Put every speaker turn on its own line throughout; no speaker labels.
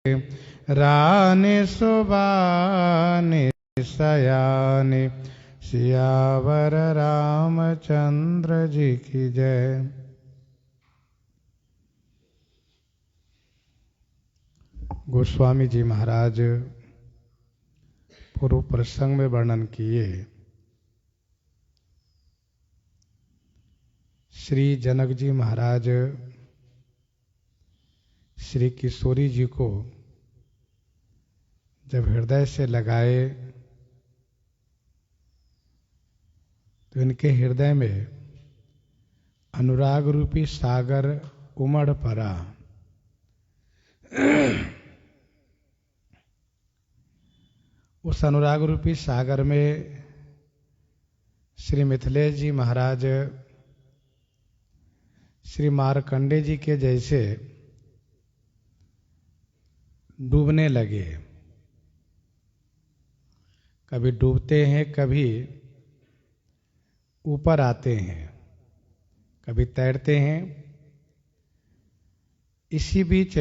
राने सुबाने सयाने सियावर रामचंद्र जी की जय। गोस्वामी जी महाराज पूर्व प्रसंग में वर्णन किए श्री जनक जी महाराज श्री किशोरी जी को जब हृदय से लगाए तो इनके हृदय में अनुराग रूपी सागर उमड़ पड़ा। उस अनुराग रूपी सागर में श्री मिथिलेश जी महाराज श्री मार्कंडे जी के जैसे डूबने लगे। कभी डूबते हैं, कभी ऊपर आते हैं, कभी तैरते हैं। इसी बीच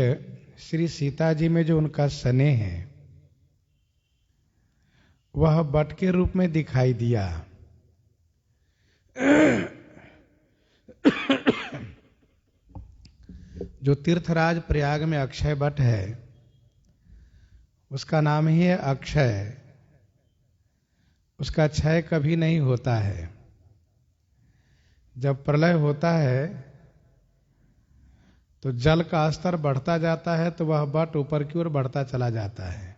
श्री सीता जी में जो उनका स्नेह है वह बट के रूप में दिखाई दिया। जो तीर्थराज प्रयाग में अक्षय वट है उसका नाम ही है अक्षय। उसका क्षय कभी नहीं होता है। जब प्रलय होता है तो जल का स्तर बढ़ता जाता है तो वह वट ऊपर की ओर बढ़ता चला जाता है।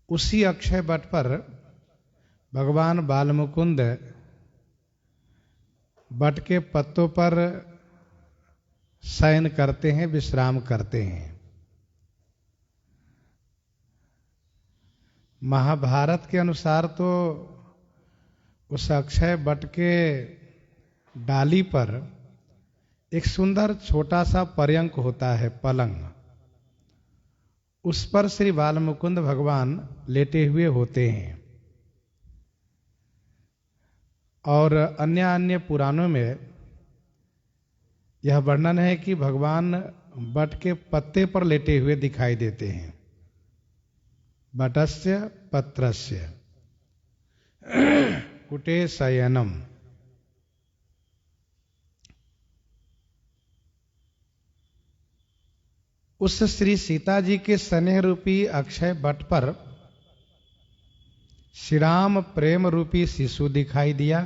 उसी अक्षय वट पर भगवान बालमुकुंद वट के पत्तों पर शयन करते हैं, विश्राम करते हैं। महाभारत के अनुसार तो उस अक्षय वट के डाली पर एक सुंदर छोटा सा पर्यंक होता है, पलंग। उस पर श्री बालमुकुंद भगवान लेटे हुए होते हैं। और अन्य अन्य पुराणों में यह वर्णन है कि भगवान वट के पत्ते पर लेटे हुए दिखाई देते हैं। वटस्य पत्रस्य कुटे शयनम। उस श्री सीता जी के स्नेह रूपी अक्षय वट पर श्री राम प्रेम रूपी शिशु दिखाई दिया,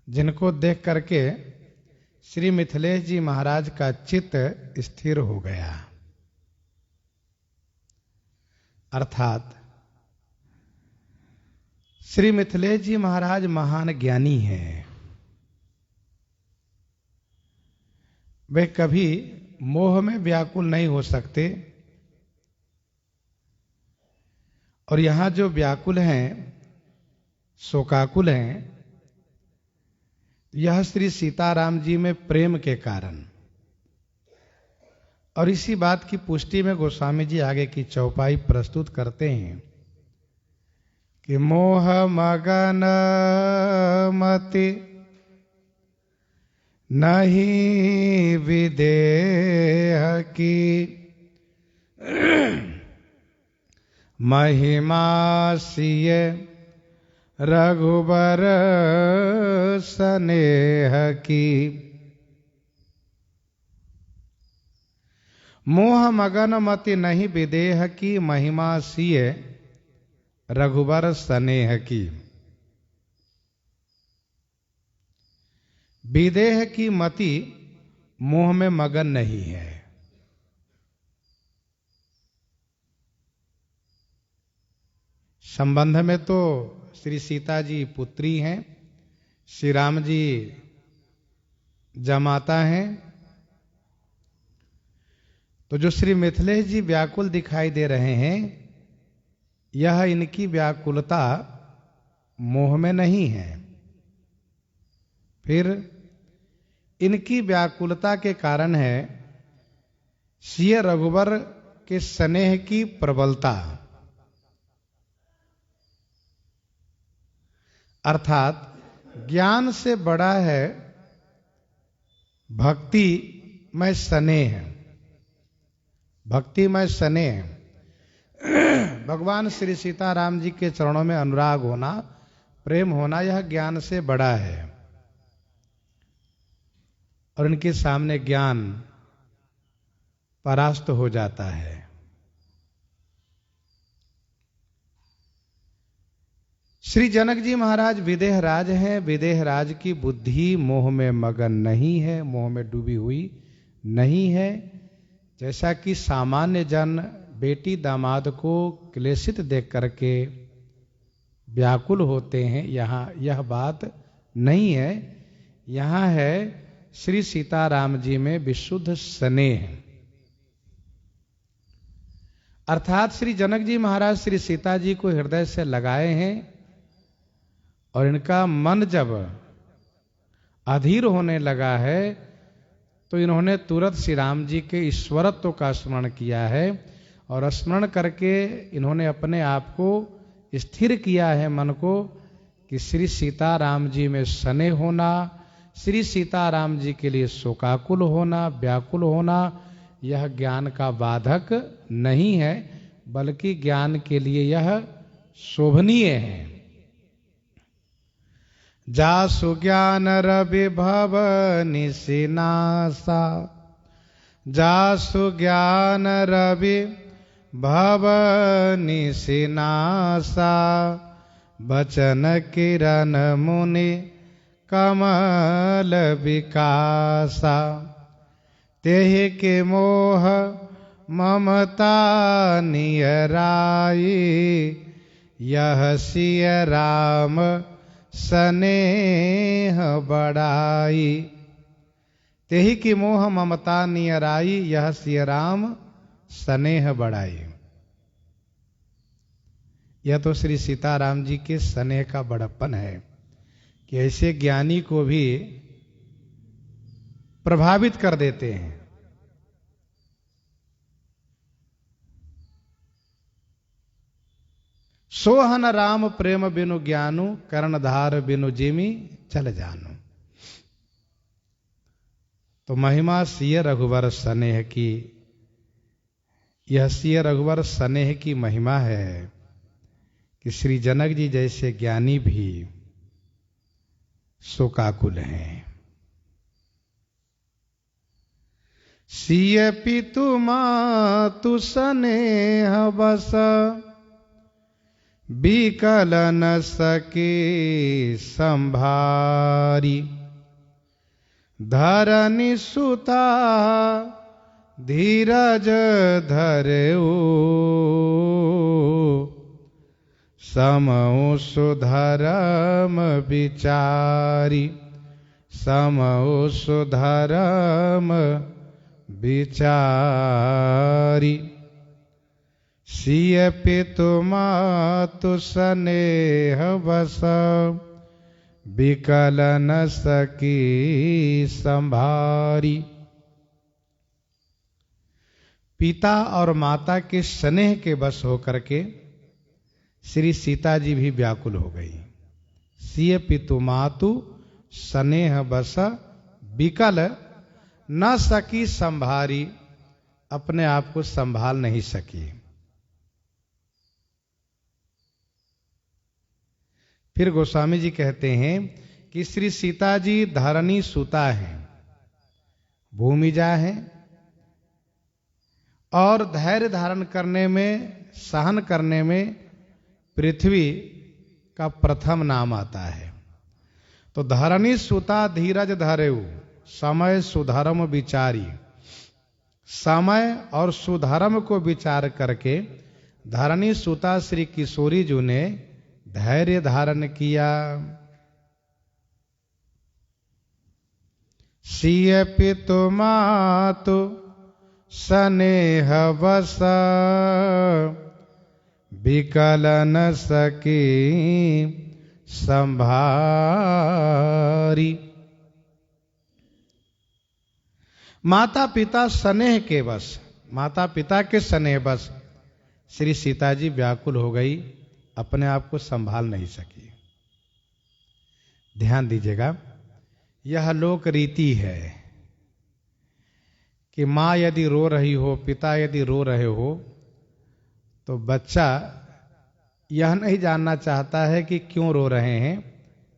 जिनको देख करके श्री मिथिलेश जी महाराज का चित्त स्थिर हो गया। अर्थात श्री मिथिलेश जी महाराज महान ज्ञानी हैं। वे कभी मोह में व्याकुल नहीं हो सकते। और यहां जो व्याकुल हैं, शोकाकुल हैं, यह श्री सीताराम जी में प्रेम के कारण। और इसी बात की पुष्टि में गोस्वामी जी आगे की चौपाई प्रस्तुत करते हैं कि मोह मगन मति नहीं विदेह की महिमा सिय रघुबर स्नेह की। मोह मगन मति नहीं विदेह की महिमा सिय रघुबर स्नेह की। विदेह की मति मोह में मगन नहीं है। संबंध में तो श्री सीता जी पुत्री हैं, श्री राम जी जमाता हैं। तो जो श्री मिथिलेश जी व्याकुल दिखाई दे रहे हैं, यह इनकी व्याकुलता मोह में नहीं है। फिर इनकी व्याकुलता के कारण है सिय रघुवर के स्नेह की प्रबलता। अर्थात ज्ञान से बड़ा है भक्ति में स्नेह, भक्ति में स्नेह, भगवान श्री सीताराम जी के चरणों में अनुराग होना, प्रेम होना, यह ज्ञान से बड़ा है। और इनके सामने ज्ञान परास्त हो जाता है। श्री जनक जी महाराज विदेह राज हैं। विदेह राज की बुद्धि मोह में मगन नहीं है, मोह में डूबी हुई नहीं है। जैसा कि सामान्य जन बेटी दामाद को क्लेशित देख करके व्याकुल होते हैं, यहाँ यह बात नहीं है। यहाँ है श्री सीताराम जी में विशुद्ध स्नेह। अर्थात श्री जनक जी महाराज श्री सीता जी को हृदय से लगाए हैं और इनका मन जब अधीर होने लगा है तो इन्होंने तुरंत श्री राम जी के ईश्वरत्व का स्मरण किया है और स्मरण करके इन्होंने अपने आप को स्थिर किया है मन को कि श्री सीताराम जी में स्नेह होना, श्री सीताराम जी के लिए शोकाकुल होना, व्याकुल होना, यह ज्ञान का बाधक नहीं है, बल्कि ज्ञान के लिए यह शोभनीय है। जासु ज्ञान रवि भव निशिनासा, जासु ज्ञान रवि भव निशिनासा, बचन किरण मुनि कमल विकासा, तेहि के मोह ममता नियराई, यह सिय राम स्नेह बड़ाई। तेहि की मोह ममता नियराई, यह सिय राम स्नेह बड़ाई। यह तो श्री सीताराम जी के स्नेह का बड़प्पन है कि ऐसे ज्ञानी को भी प्रभावित कर देते हैं। सोहन राम प्रेम बिनु ज्ञानु, कर्णधार बिनु जिमि चल जानू। तो महिमा सिय रघुवर स्नेह की, यह सिय रघुवर स्नेह की महिमा है कि श्री जनक जी जैसे ज्ञानी भी शोकाकुल हैं। सिय पितु मातु स्नेह बस, बिकल न सके संभारी, धरनी सुता धीरज धरेऊ, समऊ सुधरम विचारी, समऊ सुधरम विचारी। सिय पितु मातु स्नेह बस, बिकल न सकी संभारी। पिता और माता के स्नेह के बस होकर के श्री सीता जी भी व्याकुल हो गई। सिय पितु मातु स्नेह बस, बिकल न सकी संभारी, अपने आप को संभाल नहीं सकी। फिर गोस्वामी जी कहते हैं कि श्री सीता जी धरणी सुता हैं, भूमिजा हैं, और धैर्य धारण करने में, सहन करने में पृथ्वी का प्रथम नाम आता है। तो धरणी सुता धीरज धरेऊ, समय सुधर्म विचारी। समय और सुधर्म को विचार करके धरणी सुता श्री किशोरी जी ने धैर्य धारण किया। सिय पितु मातु स्नेह बस, बिकल न सकी संभारी। माता पिता स्नेह के बस, माता पिता के स्नेह बस श्री सीता जी व्याकुल हो गई, अपने आप को संभाल नहीं सकी। ध्यान दीजिएगा, यह लोक रीति है कि माँ यदि रो रही हो, पिता यदि रो रहे हो, तो बच्चा यह नहीं जानना चाहता है कि क्यों रो रहे हैं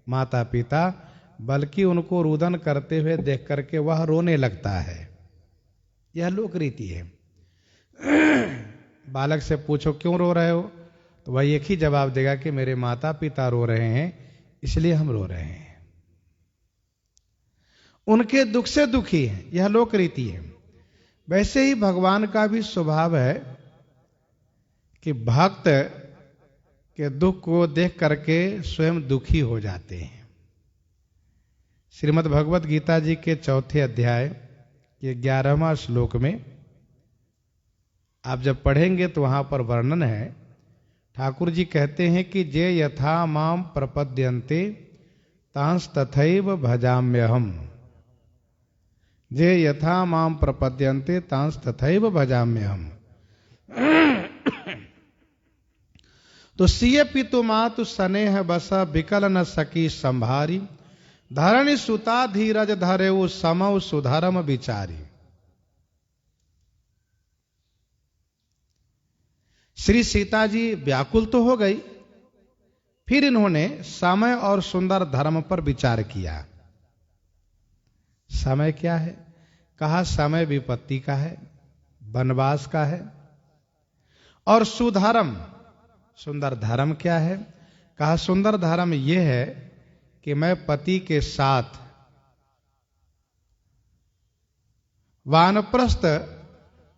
माता पिता, बल्कि उनको रुदन करते हुए देख करके वह रोने लगता है। यह लोक रीति है। बालक से पूछो क्यों रो रहे हो, तो वह एक ही जवाब देगा कि मेरे माता पिता रो रहे हैं इसलिए हम रो रहे हैं। उनके दुख से दुखी है, यह लोक रीति है। वैसे ही भगवान का भी स्वभाव है कि भक्त के दुख को देख करके स्वयं दुखी हो जाते हैं। श्रीमद् भगवत गीता जी के 4थे अध्याय के 11वां श्लोक में आप जब पढ़ेंगे तो वहां पर वर्णन है। ठाकुर जी कहते हैं कि जे यथा माम प्रपद्यन्ते तांस तथैव भजाम्यहम्। जे यथा माम प्रपद्यन्ते तांस तथैव भजाम्यहम्। तो सिय पितु मातु स्नेह बस विकल न सकी संभारी। धरणी सुता धीरज धरेउ समौ सुधर्म विचारी। श्री सीता जी व्याकुल तो हो गई, फिर इन्होंने समय और सुंदर धर्म पर विचार किया। समय क्या है? कहा समय विपत्ति का है, वनवास का है। और सुधर्म, सुंदर धर्म क्या है? कहा सुंदर धर्म यह है कि मैं पति के साथ वानप्रस्थ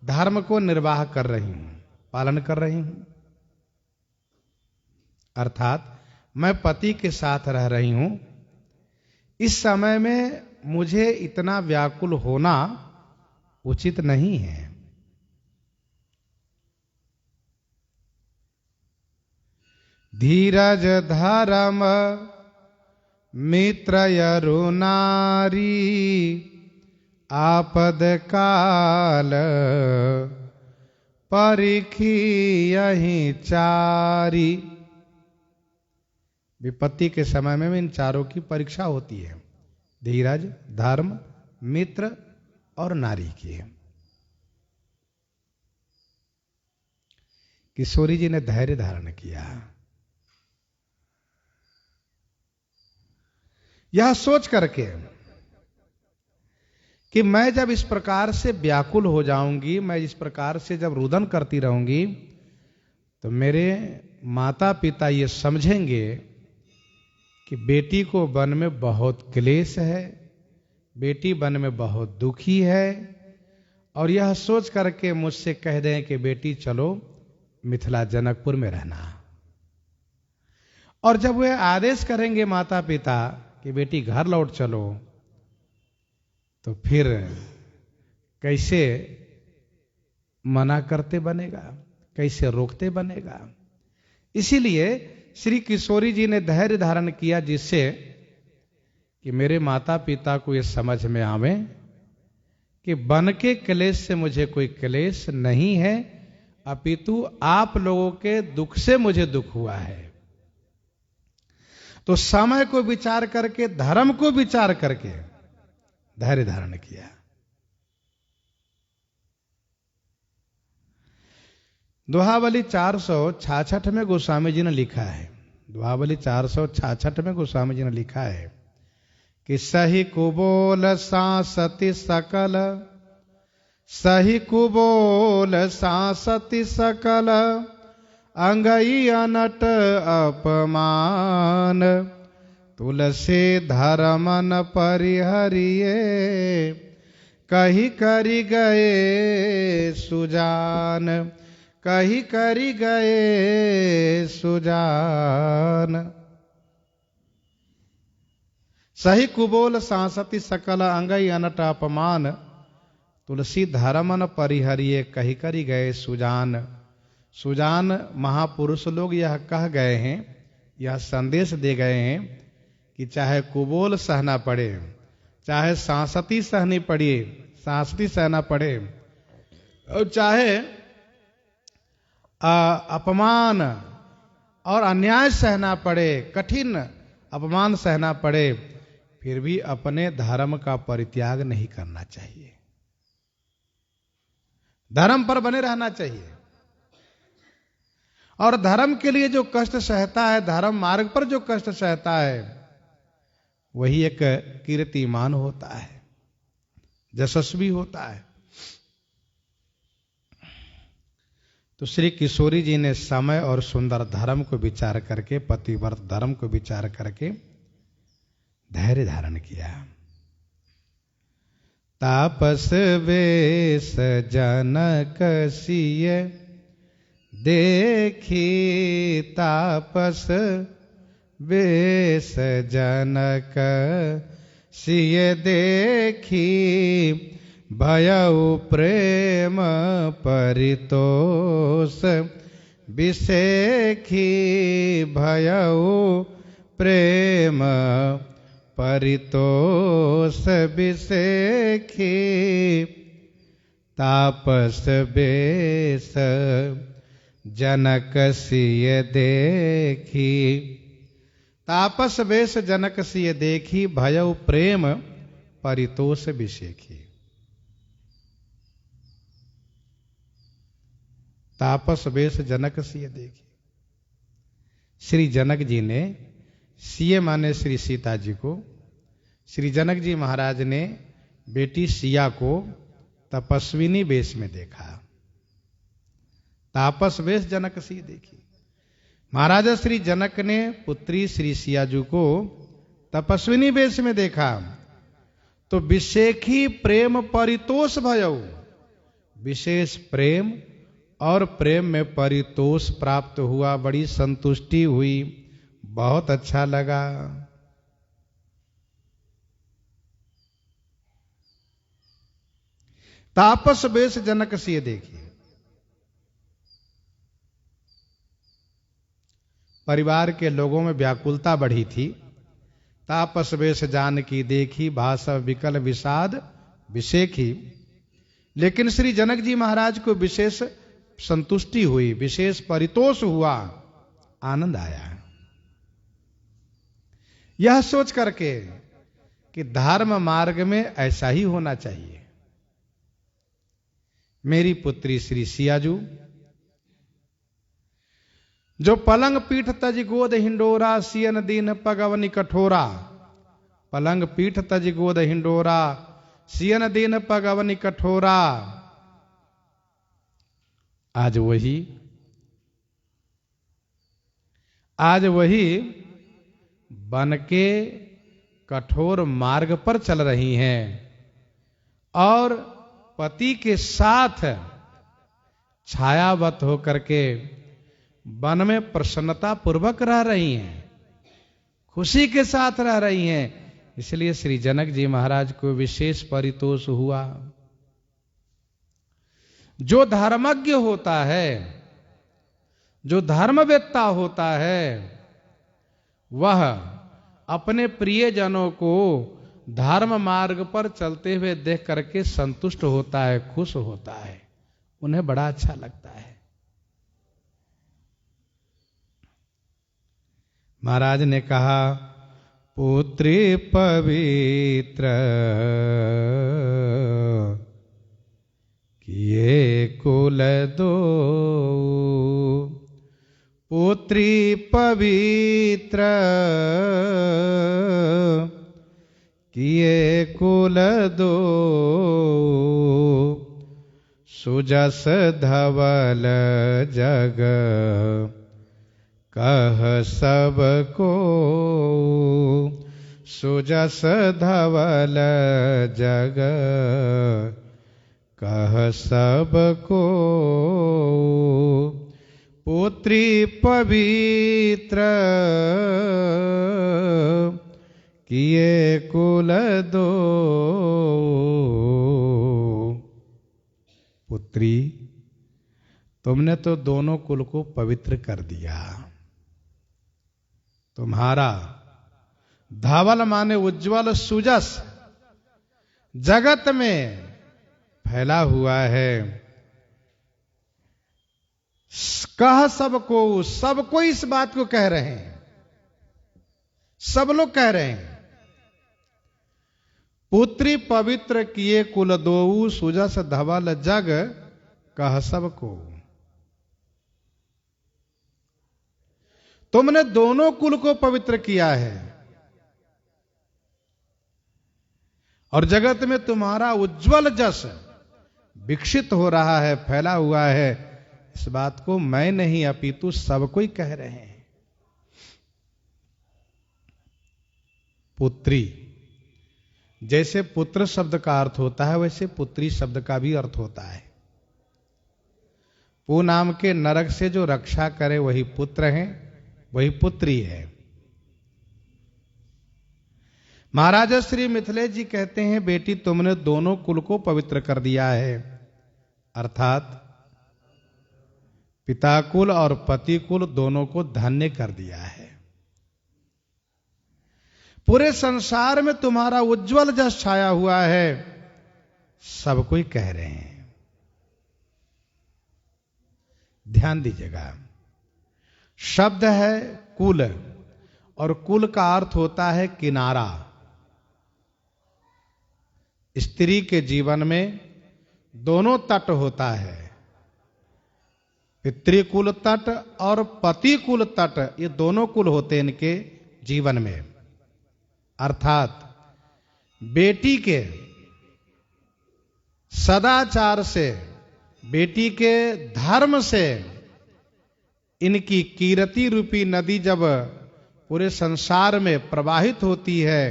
धर्म को निर्वाह कर रही हूं, पालन कर रही हूं। अर्थात मैं पति के साथ रह रही हूं। इस समय में मुझे इतना व्याकुल होना उचित नहीं है। धीरज धर्म मित्र यरु नारी आपद काल परिखी यही चारी। विपत्ति के समय में इन चारों की परीक्षा होती है, धीरज, धर्म, मित्र और नारी की। किशोरी जी ने धैर्य धारण किया, यह सोच करके कि मैं जब इस प्रकार से व्याकुल हो जाऊंगी, मैं इस प्रकार से जब रुदन करती रहूंगी, तो मेरे माता पिता ये समझेंगे कि बेटी को वन में बहुत क्लेश है, बेटी वन में बहुत दुखी है, और यह सोच करके मुझसे कह दें कि बेटी चलो मिथिला जनकपुर में रहना। और जब वे आदेश करेंगे माता पिता कि बेटी घर लौट चलो, तो फिर कैसे मना करते बनेगा, कैसे रोकते बनेगा। इसीलिए श्री किशोरी जी ने धैर्य धारण किया, जिससे कि मेरे माता पिता को यह समझ में आवे कि वन के क्लेश से मुझे कोई क्लेश नहीं है, अपितु आप लोगों के दुख से मुझे दुख हुआ है। तो समय को विचार करके, धर्म को विचार करके धैर्य धारण किया। दोहावली 466 में गोस्वामी जी ने लिखा है, दोहावली 466 में गोस्वामी जी ने लिखा है कि सही कुबोल सांसति सकल, सही कुबोल सांसति सकल, अंगई अनट अपमान, तुलसी धर्मन परिहरिये, कही करी गए सुजान, कही करी गए सुजान। सही कुबोल सांसति सकल, अंगई अनट अपमान, तुलसी धर्मन परिहरिये, कही करी गए सुजान। सुजान महापुरुष लोग यह कह गए हैं, यह संदेश दे गए हैं कि चाहे कुबोल सहना पड़े, चाहे सांसती सहनी पड़े, सांसती सहना पड़े, और चाहे अपमान और अन्याय सहना पड़े, कठिन अपमान सहना पड़े, फिर भी अपने धर्म का परित्याग नहीं करना चाहिए। धर्म पर बने रहना चाहिए। और धर्म के लिए जो कष्ट सहता है, धर्म मार्ग पर जो कष्ट सहता है, वही एक कीर्तिमान होता है, यशस्वी होता है। तो श्री किशोरी जी ने समय और सुंदर धर्म को विचार करके, पतिव्रत धर्म को विचार करके धैर्य धारण किया। तापस वेश जनक सिय देखी, तापस वेश जनक सिय देखी, भयउ प्रेम परितोष विसेखी, भयउ प्रेम परितोष विसेखी, तापस बेस जनक सिय देखी, तापस बेस जनक सिय देखी, भयउ प्रेम परितोष विसेखी। तापस वेश जनक सिय देखी। श्री जनक जी ने, सिय माने श्री सीता जी को, श्री जनक जी महाराज ने बेटी सिया को तपस्विनी वेश में देखा। तापस वेश जनक सिय देखी। महाराजा श्री जनक ने पुत्री श्री सिया जी को तपस्विनी वेश में देखा तो विसेखी प्रेम परितोष भयउ, विशेष प्रेम और प्रेम में परितोष प्राप्त हुआ, बड़ी संतुष्टि हुई, बहुत अच्छा लगा। तापस वेश जनक सिय देखी। परिवार के लोगों में व्याकुलता बढ़ी थी। तापस वेश जानकी देखी, भासव विकल विषाद विसेखी। लेकिन श्री जनक जी महाराज को विशेष संतुष्टि हुई, विशेष परितोष हुआ, आनंद आया। यह सोच करके कि धर्म मार्ग में ऐसा ही होना चाहिए। मेरी पुत्री श्री सियाजू जो पलंग पीठ तज गोद हिंडोरा, सियन दीन पगवनी कठोरा, पलंग पीठ तज गोद हिंडोरा, सियन दीन पगवनी कठोरा। आज वही बन के कठोर मार्ग पर चल रही हैं और पति के साथ छायावत होकर के वन में प्रसन्नता पूर्वक रह रही हैं, खुशी के साथ रह रही हैं। इसलिए श्री जनक जी महाराज को विशेष परितोष हुआ। जो धर्मज्ञ होता है, जो धर्मवेत्ता होता है, वह अपने प्रियजनों को धर्म मार्ग पर चलते हुए देख करके संतुष्ट होता है, खुश होता है, उन्हें बड़ा अच्छा लगता है। महाराज ने कहा, पुत्री पवित्र किए कुल दो, पुत्री पवित्र किए कुल दो, सुजस धवल जग कह सबको, सुजस धवल जग कह सबको, पुत्री पवित्र किए कुल दो। पुत्री, तुमने तो दोनों कुल को पवित्र कर दिया। तुम्हारा धवल माने उज्जवल सुजस जगत में फैला हुआ है। कह सबको, सबको इस बात को कह रहे हैं, सब लोग कह रहे हैं, पुत्री पवित्र किए कुल दोऊ, सुजस धवल जग कह सब को। तुमने दोनों कुल को पवित्र किया है और जगत में तुम्हारा उज्जवल जस विकसित हो रहा है, फैला हुआ है। इस बात को मैं नहीं अपितु सब कोई कह रहे हैं। पुत्री, जैसे पुत्र शब्द का अर्थ होता है वैसे पुत्री शब्द का भी अर्थ होता है। पू नाम के नरक से जो रक्षा करे वही पुत्र है, वही पुत्री है। महाराज श्री मिथिलेश जी कहते हैं, बेटी तुमने दोनों कुल को पवित्र कर दिया है, अर्थात पिता कुल और पति कुल दोनों को धन्य कर दिया है। पूरे संसार में तुम्हारा उज्जवल जस छाया हुआ है, सब कोई कह रहे हैं। ध्यान दीजिएगा, शब्द है कुल और कुल का अर्थ होता है किनारा। स्त्री के जीवन में दोनों तट होता है, पितृकुल तट और पतिकुल तट, ये दोनों कुल होते हैं इनके जीवन में। अर्थात बेटी के सदाचार से, बेटी के धर्म से इनकी कीर्ति रूपी नदी जब पूरे संसार में प्रवाहित होती है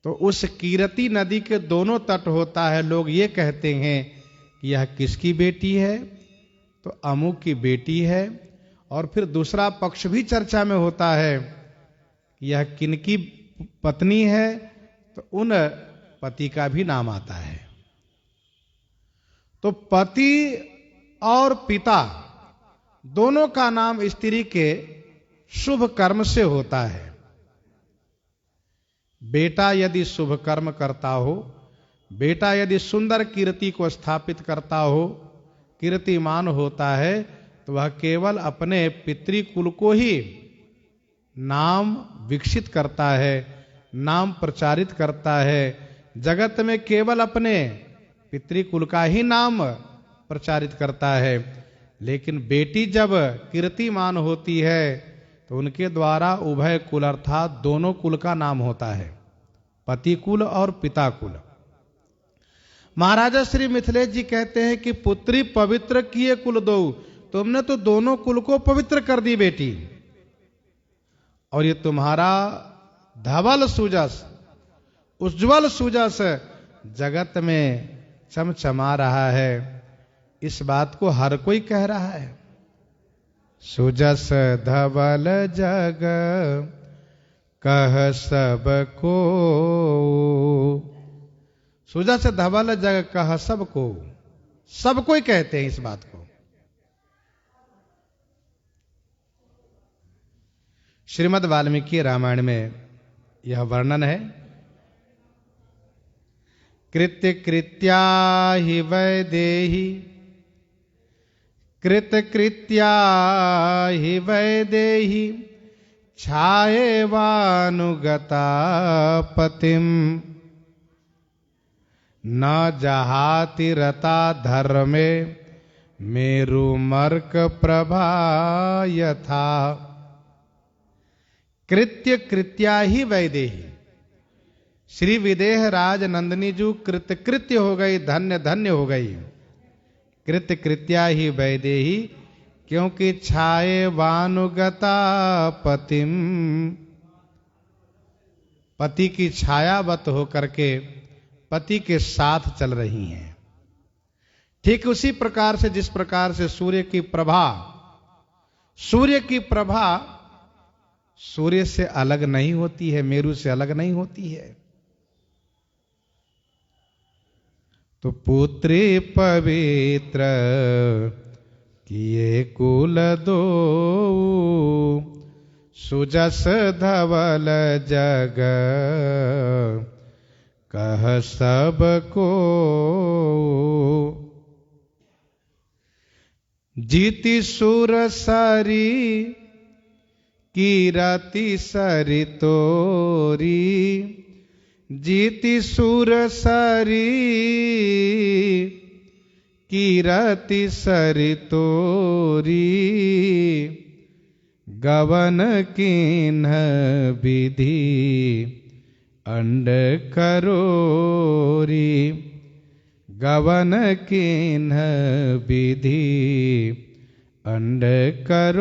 तो उस कीर्ति नदी के दोनों तट होता है। लोग ये कहते हैं कि यह किसकी बेटी है, तो अमुक की बेटी है। और फिर दूसरा पक्ष भी चर्चा में होता है कि यह किनकी पत्नी है, तो उन पति का भी नाम आता है। तो पति और पिता दोनों का नाम स्त्री के शुभ कर्म से होता है। बेटा यदि शुभ कर्म करता हो, बेटा यदि सुंदर कीर्ति को स्थापित करता हो, कीर्तिमान होता है, तो वह केवल अपने पितृकुल को ही नाम विकसित करता है, नाम प्रचारित करता है। जगत में केवल अपने पितृकुल का ही नाम प्रचारित करता है। लेकिन बेटी जब कीर्तिमान होती है तो उनके द्वारा उभय कुल अर्थात दोनों कुल का नाम होता है, पति कुल और पिता कुल। महाराजा श्री मिथिलेश जी कहते हैं कि पुत्री पवित्र किए कुल दो, तुमने तो दोनों कुल को पवित्र कर दी बेटी, और ये तुम्हारा धवल सुजस, उज्ज्वल सुजस जगत में चमचमा रहा है। इस बात को हर कोई कह रहा है। सुजस धवल जग कह सबको, सुजस धवल जग कह सबको, सब कोई कहते हैं इस बात को। श्रीमद् वाल्मीकि रामायण में यह वर्णन है, कृत्य कृत्या हि वैदेही, कृत कृत्या हि वैदेही, छायेवानुगता पतिम, न जहाति रता धर्मे, मेरुमर्क प्रभा यथा। कृत्य कृत्या ही वैदेही, श्री विदेह राज नंदिनी जू कृत्य हो गई, धन्य धन्य हो गई। कृत्य कृत्या ही वैदेही, क्योंकि छाये वानुगता पतिम, पति की छायावत होकर के पति के साथ चल रही हैं। ठीक उसी प्रकार से जिस प्रकार से सूर्य की प्रभा, सूर्य की प्रभा सूर्य से अलग नहीं होती है, मेरु से अलग नहीं होती है। तो पुत्री पवित्र किए कुल दो, सुजस धवल जग कह सबको। जीति सुर सरी कीरति सरी तोरी, जीति सुर सरी कीरति सरितोरी गवन किन्ह विधि अंड करोरी गवन किन्ह विधि अंड करोरी।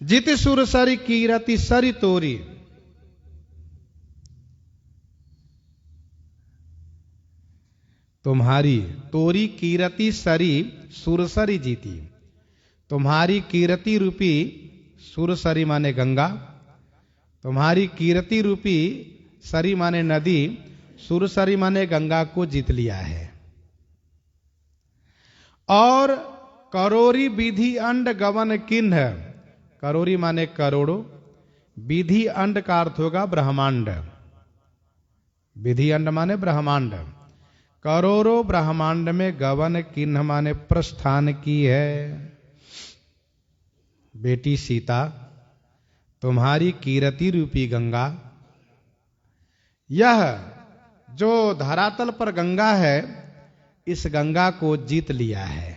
जित सुर सरि कीरति सरि तोरी। तुम्हारी तोरी कीरति सरी सुरसरी जीती। तुम्हारी कीरति रूपी सुरसरी माने गंगा, तुम्हारी कीरति रूपी सरी माने नदी, सुरसरी माने गंगा को जीत लिया है। और करोरी विधि अंड गवन किन्ह, करोरी माने करोड़ों, विधि अंड का अर्थ होगा ब्रह्मांड, विधि अंड माने ब्रह्मांड। करोड़ों ब्रह्मांड में गवन किन्ह माने प्रस्थान की है। बेटी सीता, तुम्हारी कीरति रूपी गंगा, यह जो धरातल पर गंगा है, इस गंगा को जीत लिया है।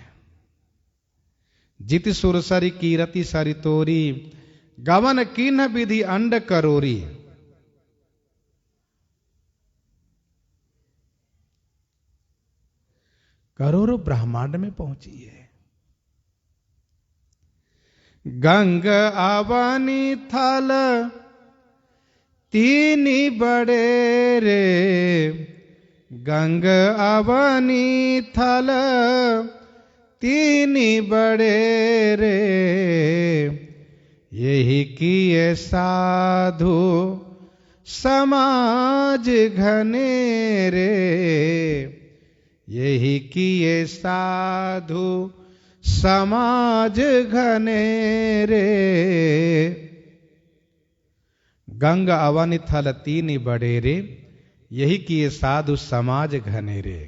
जित सुरसरी कीरति सरितोरी गवन किन्ह विधि अंड करोरी। करोड़ों ब्रह्मांड में पहुंची है। गंग अवनी थल तीनी बड़े रे, गंग अवनी थल तीनी बड़े रे, यही किए साधु समाज घने रे, यही किए साधु समाज घने रे। गंग अवन थल तीन बड़े रे, यही किए साधु समाज घने रे।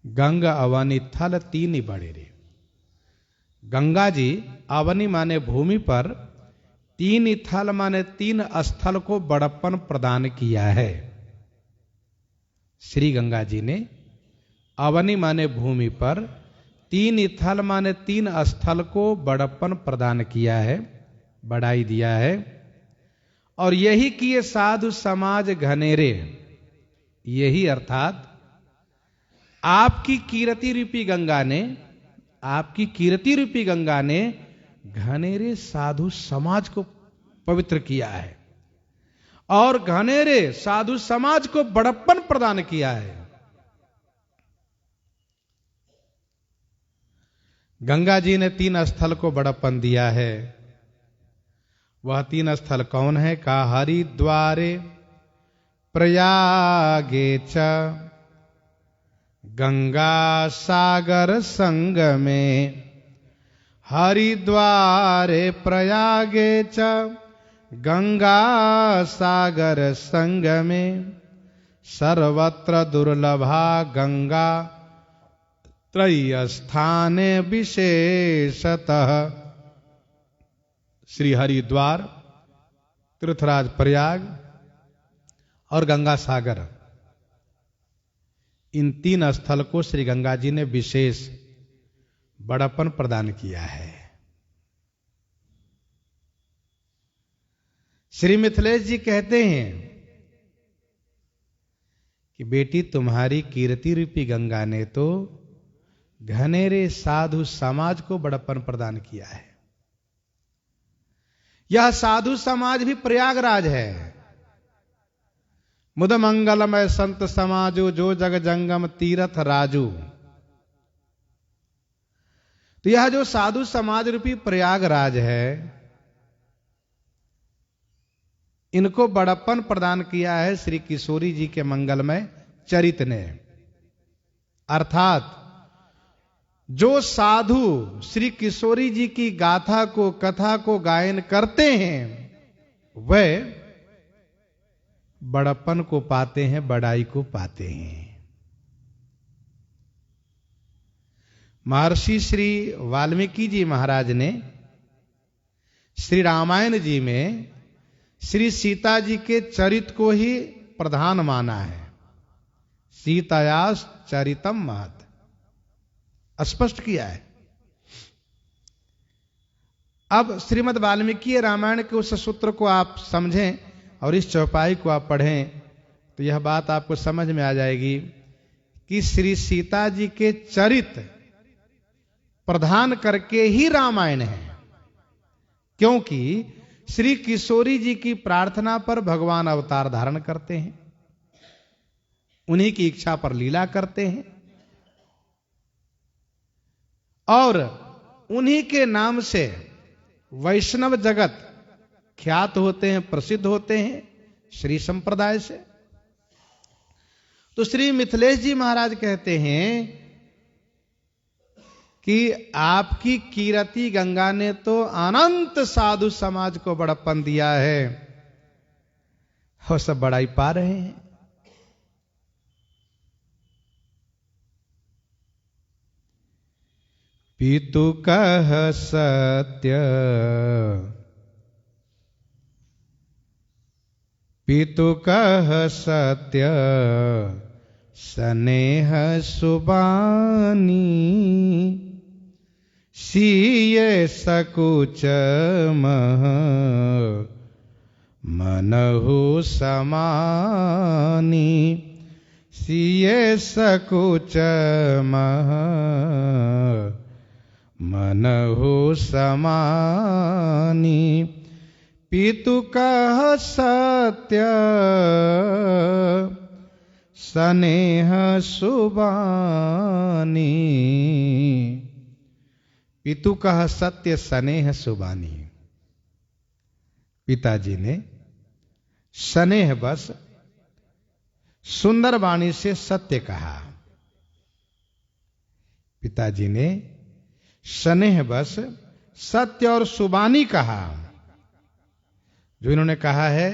गंग अवनी थल तीन बड़े रे। गंगा जी अवनी माने भूमि पर, तीन थल माने तीन स्थल को बड़प्पन प्रदान किया है। श्री गंगा जी ने अवनी माने भूमि पर, तीन थल माने तीन स्थल को बड़प्पन प्रदान किया है, बढ़ाई दिया है। और यही किए साधु समाज घनेरे, यही अर्थात आपकी कीरति रूपी गंगा ने, आपकी कीरति रूपी गंगा ने घनेरे साधु समाज को पवित्र किया है और घनेरे साधु समाज को बड़प्पन प्रदान किया है। गंगा जी ने तीन स्थल को बड़प्पन दिया है। वह तीन स्थल कौन है? का हरिद्वारे प्रयागे च गंगा सागर संगमे। हरिद्वारे प्रयागे च गंगा सागर संगमे, सर्वत्र दुर्लभा गंगा त्रय स्थाने विशेषतः। श्री हरिद्वार, तीर्थराज प्रयाग और गंगा सागर, इन तीन स्थल को श्री गंगा जी ने विशेष बड़प्पन प्रदान किया है। श्री मिथिलेश जी कहते हैं कि बेटी तुम्हारी कीर्ति रूपी गंगा ने तो घनेरे साधु समाज को बड़प्पन प्रदान किया है। यह साधु समाज भी प्रयागराज है। मुद मंगलमय संत समाजो जो जग जंगम तीर्थ राजू। तो यह जो साधु समाज रूपी प्रयागराज है, इनको बड़प्पन प्रदान किया है श्री किशोरी जी के मंगलमय चरित ने। अर्थात जो साधु श्री किशोरी जी की गाथा को, कथा को गायन करते हैं, वह बड़प्पन को पाते हैं, बड़ाई को पाते हैं। महर्षि श्री वाल्मीकि जी महाराज ने श्री रामायण जी में श्री सीता जी के चरित को ही प्रधान माना है। सीतायास चरितम महत् स्पष्ट किया है। अब श्रीमद् वाल्मीकि रामायण के उस सूत्र को आप समझें और इस चौपाई को आप पढ़ें तो यह बात आपको समझ में आ जाएगी कि श्री सीता जी के चरित प्रधान करके ही रामायण है। क्योंकि श्री किशोरी जी की प्रार्थना पर भगवान अवतार धारण करते हैं, उन्हीं की इच्छा पर लीला करते हैं और उन्हीं के नाम से वैष्णव जगत ख्यात होते हैं, प्रसिद्ध होते हैं श्री संप्रदाय से। तो श्री मिथिलेश जी महाराज कहते हैं कि आपकी कीरति गंगा ने तो अनंत साधु समाज को बड़प्पन दिया है, वो सब बड़ाई पा रहे हैं। पितु कह सत्य, पितु कह सत्य स्नेह सुबानी, सीये सकुच मह मनहु समानी, सीये सकुच मह मनहु समानी, पितु कह सत्य स्नेह सुबानी। पितु कह सत्य स्नेह सुबानी, पिताजी ने स्नेह बस सुंदर वाणी से सत्य कहा। पिताजी ने स्नेह बस सत्य और सुबानी कहा। जो इन्होंने कहा है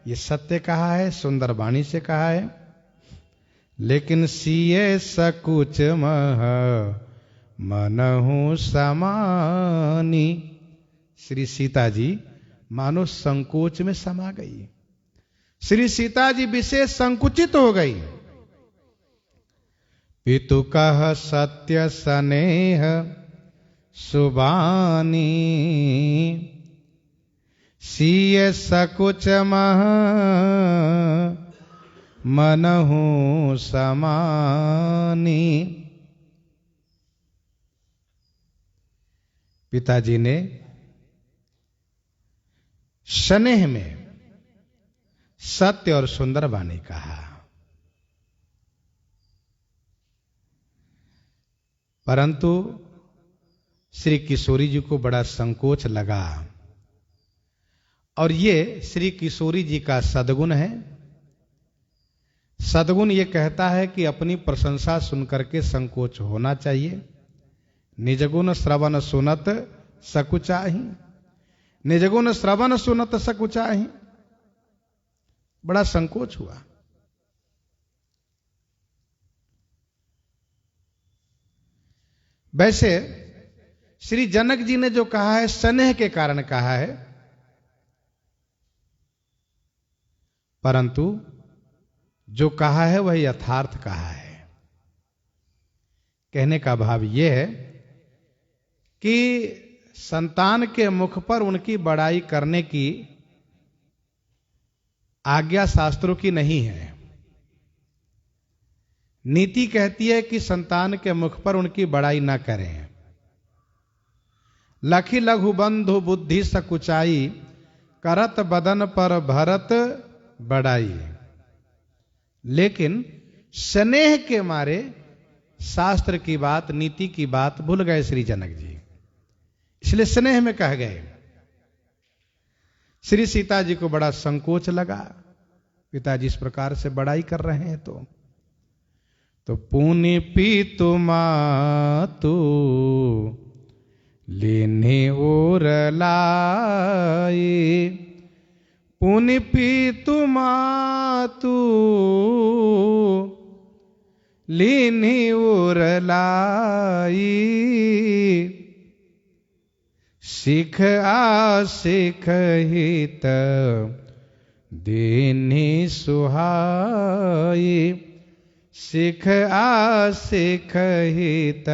ये सत्य कहा है, सुंदर वाणी से कहा है। लेकिन सीये सकुच मह मनहु समानी, श्री सीता जी मानो संकोच में समा गई। श्री सीता जी विशेष संकुचित हो गई। पितु कह सत्य स्नेह सुबानी, सीय सकुच मह मनहु समानी। पिताजी ने स्नेह में सत्य और सुंदर वाणी कहा, परंतु श्री किशोरी जी को बड़ा संकोच लगा। और ये श्री किशोरी जी का सद्गुण है। सद्गुण ये कहता है कि अपनी प्रशंसा सुनकर के संकोच होना चाहिए। निजगुण श्रवण सुनत सकुचाही, निजगुण श्रवण सुनत सकुचाही। बड़ा संकोच हुआ। वैसे श्री जनक जी ने जो कहा है स्नेह के कारण कहा है, परंतु जो कहा है वह यथार्थ कहा है। कहने का भाव यह है कि संतान के मुख पर उनकी बड़ाई करने की आज्ञा शास्त्रों की नहीं है। नीति कहती है कि संतान के मुख पर उनकी बड़ाई न करें। लखी लघु बंधु बुद्धि सकुचाई, करत बदन पर भरत बड़ाई। लेकिन स्नेह के मारे शास्त्र की बात, नीति की बात भूल गए श्री जनक जी, इसलिए स्नेह में कह गए। श्री सीता जी को बड़ा संकोच लगा, पिताजी इस प्रकार से बड़ाई कर रहे हैं। तो पुनि पीतु मातु लेने ओर लाई, पुनि पीतु मातु लेने ओर लाई, सिख आसिख हित दीन्ही सुहाई सिख आसिख हित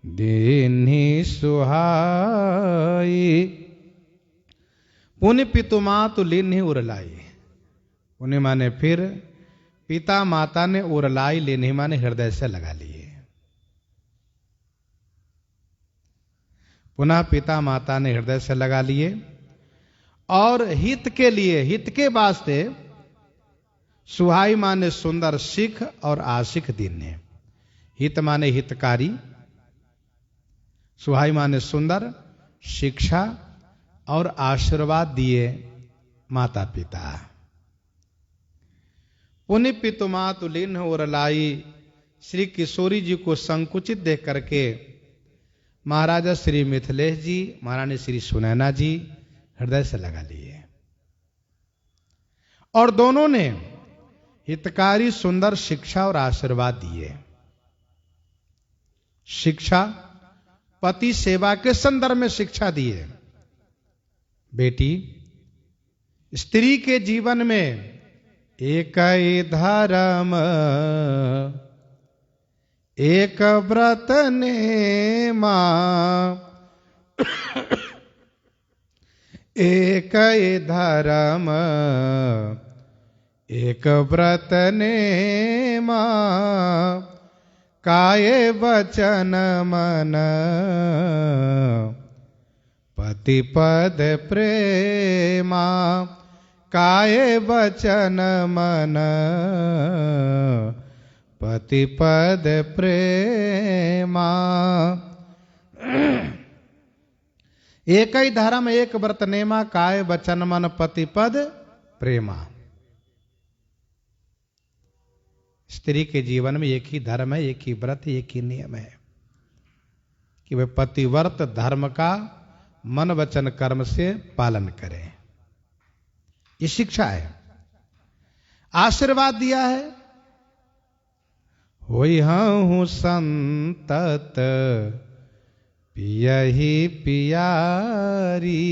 दीन्ही सुहाई पुण्य पितुमातु लीन्ही उरलाई। पुण्य माने फिर पिता माता ने उरलाई, लीन्ही माने हृदय से लगा लिए। पुनः पिता माता ने हृदय से लगा लिए और हित के लिए, हित के वास्ते सुहाई माने सुंदर सिख और आशिक दीन्हे। हित माने हितकारी, सुहाई माने सुंदर, शिक्षा और आशीर्वाद दिए माता पिता। पुण्य पितुमातु लीन्ह उरलाई। श्री किशोरी जी को संकुचित देख करके महाराजा श्री मिथिलेश जी, महारानी श्री सुनैना जी हृदय से लगा लिए और दोनों ने हितकारी सुंदर शिक्षा और आशीर्वाद दिए। शिक्षा, पति सेवा के संदर्भ में शिक्षा दिए। बेटी, स्त्री के जीवन में एक धर्म एक व्रत नेमा, एक धर्म एक व्रत नेमा, काये वचन मन पति पद प्रेमा, काये वचन मन पति पद प्रेमा। एक ही धर्म एक व्रत नेमा, काय वचन मन पति पद प्रेमा। स्त्री के जीवन में एक ही धर्म है, एक ही व्रत, एक ही नियम है कि वह पतिव्रत धर्म का मन वचन कर्म से पालन करें। ये शिक्षा है। आशीर्वाद दिया है, होई हूँ संतत पियहि पियारी,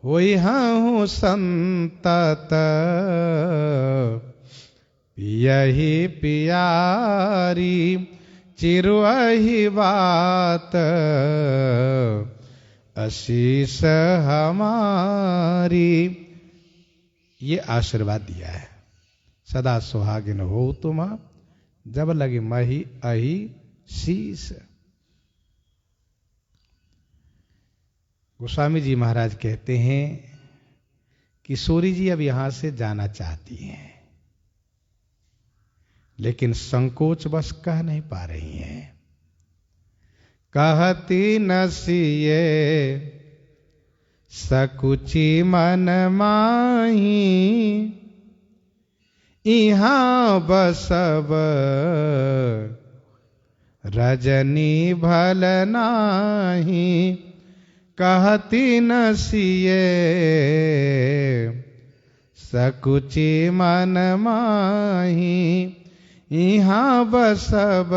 होई हूँ संतत पियहि पियारी, चिरुहि बात आशीष हमारी। ये आशीर्वाद दिया है। सदा सुहागिन हो तुम जब लगे मही अही शीस। गोस्वामी जी महाराज कहते हैं किशोरी जी अब यहां से जाना चाहती हैं, लेकिन संकोच बस कह नहीं पा रही हैं। कहती नसिए सकुची मन माही, इहाँ बसब रजनी भल नाही। कहती नसिए सकुची मन माही, इहाँ बसब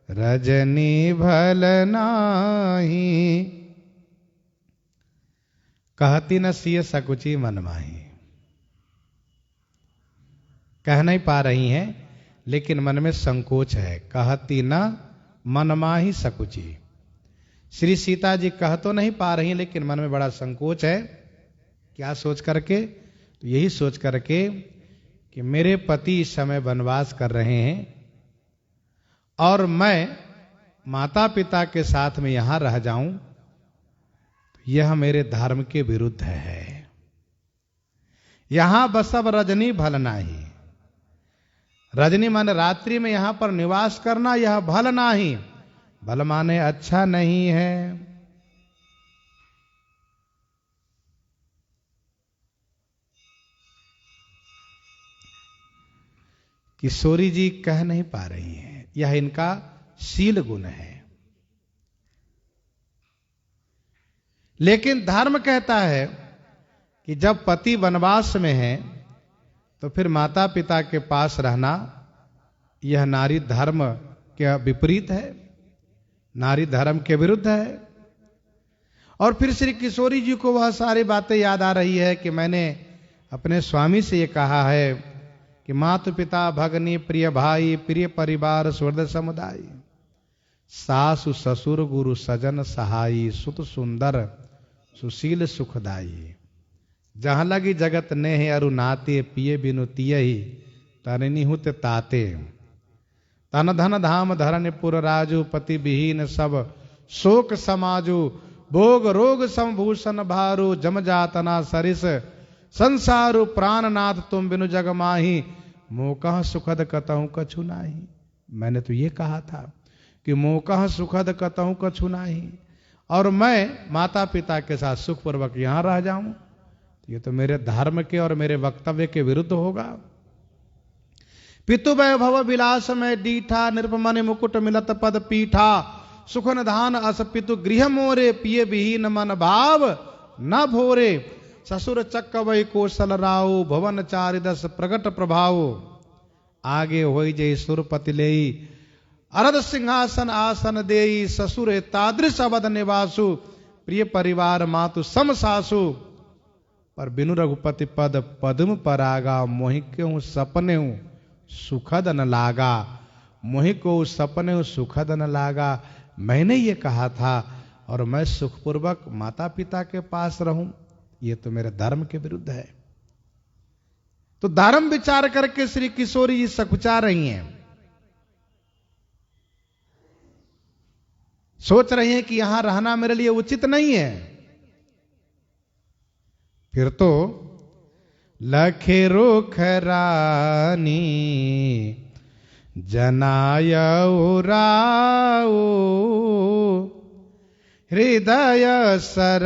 रजनी भल नाही। कहती नसिए सकुची मन माही, कह नहीं पा रही हैं, लेकिन मन में संकोच है। कहती न मन माही सकुची। श्री सीता जी कह तो नहीं पा रही, लेकिन मन में बड़ा संकोच है। क्या सोच करके? तो यही सोच करके कि मेरे पति इस समय वनवास कर रहे हैं और मैं माता पिता के साथ में यहां रह जाऊं, यह मेरे धर्म के विरुद्ध है। यहां बसब रजनी भल नाही। रजनी माने रात्रि में यहां पर निवास करना, यह भल नाही। भल माने अच्छा नहीं है। किशोरी जी कह नहीं पा रही हैं, यह इनका शील गुण है। लेकिन धर्म कहता है कि जब पति वनवास में है तो फिर माता पिता के पास रहना यह नारी धर्म के विपरीत है, नारी धर्म के विरुद्ध है। और फिर श्री किशोरी जी को वह सारी बातें याद आ रही है कि मैंने अपने स्वामी से ये कहा है कि माता पिता भगनी प्रिय भाई प्रिय परिवार सुहृद समुदाय सासु ससुर गुरु सजन सहाई सुत सुंदर सुशील सुखदाई जहां लगी जगत ने है अरु नाते पिए बिनु तियहि तरनी हुत ताते तन धन धाम धरन पुर राजू पति विहीन सब शोक समाजू भोग रोग समभूषण भारू जम जातना सरिस संसारु प्राणनाथ तुम बिनु जग माही मोकह सुखद कतहु कछु नाही। मैंने तो ये कहा था कि मोकह सुखद कतहु कछु नाही और मैं माता पिता के साथ सुखपूर्वक यहां रह जाऊं, ये तो मेरे धर्म के और मेरे वक्तव्य के विरुद्ध होगा। पितु वैभव विलास में डीठा निरुपमन मुकुट मिलत पद पीठा सुखन धान अस पितु गृह मोरे पिए विहीन मन भाव न भोरे ससुर चक्क वही कौशल राव भवन चारिदस प्रगट प्रभाव आगे होई जय सुरपति लेई अरद सिंहासन आसन देई ससुर तादृश अवध निवासु प्रिय परिवार मातु सम सासु पर बिनु रघुपति पद पद्म परागा मोहि क्यों सपने सुखद न लागा मोहि को सपने सुखद न लागा। मैंने ये कहा था और मैं सुखपूर्वक माता पिता के पास रहूं, ये तो मेरे धर्म के विरुद्ध है। तो धर्म विचार करके श्री किशोरी जी सकुचा रही हैं, सोच रही हैं कि यहां रहना मेरे लिए उचित नहीं है। फिर तो लखे रोख रानी जनायऊ राऊ हृदय सराहत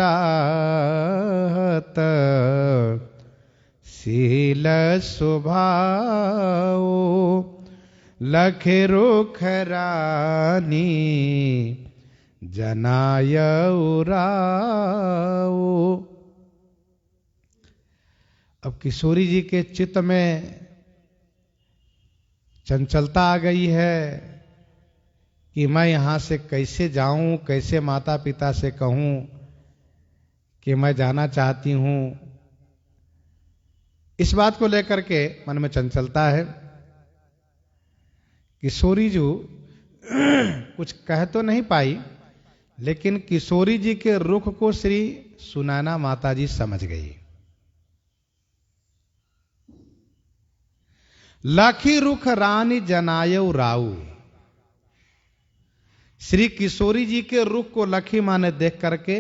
शील स्वभाव लखे रोख रानी जनायऊ राऊ। अब किशोरी जी के चित्त में चंचलता आ गई है कि मैं यहां से कैसे जाऊं, कैसे माता पिता से कहूं कि मैं जाना चाहती हूं। इस बात को लेकर के मन में चंचलता है। किशोरी जी कुछ कह तो नहीं पाई, लेकिन किशोरी जी के रुख को श्री सुनैना माता जी समझ गई। लाखी रुख रानी जनायऊ राऊ। श्री किशोरी जी के रुख को लखी मां ने देख करके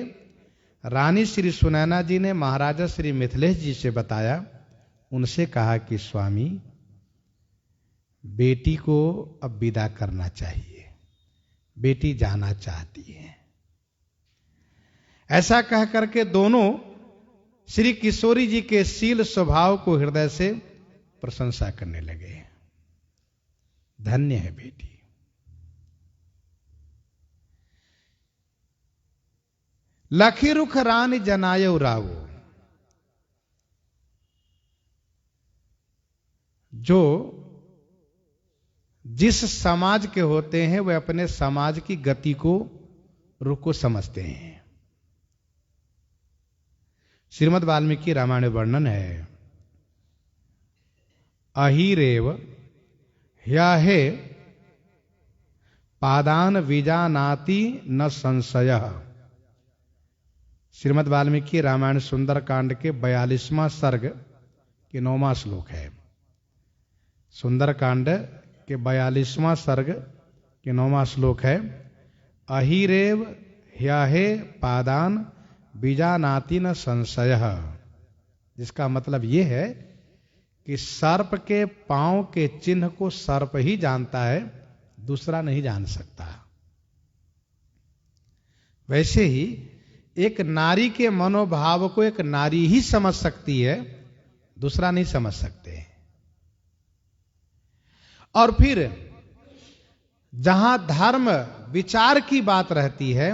रानी श्री सुनैना जी ने महाराजा श्री मिथिलेश जी से बताया। उनसे कहा कि स्वामी, बेटी को अब विदा करना चाहिए, बेटी जाना चाहती है। ऐसा कह करके दोनों श्री किशोरी जी के शील स्वभाव को हृदय से प्रशंसा करने लगे। धन्य है बेटी। लखी रुख रानी जनायऊ राऊ। जो जिस समाज के होते हैं वे अपने समाज की गति को रुख को समझते हैं। श्रीमद् वाल्मीकि रामायण वर्णन है, अहिरेव ह्याहे पादान विजानाति न संशयः। श्रीमद् वाल्मीकि रामायण सुंदरकांड के 42वां सर्ग के 9वां श्लोक है। सुंदरकांड के 42वां सर्ग के 9वां श्लोक है, अहिरेव ह्याहे पादान बीजानाति न संशयः। जिसका मतलब यह है कि सर्प के पांव के चिन्ह को सर्प ही जानता है, दूसरा नहीं जान सकता। वैसे ही एक नारी के मनोभाव को एक नारी ही समझ सकती है, दूसरा नहीं समझ सकते। और फिर जहां धर्म विचार की बात रहती है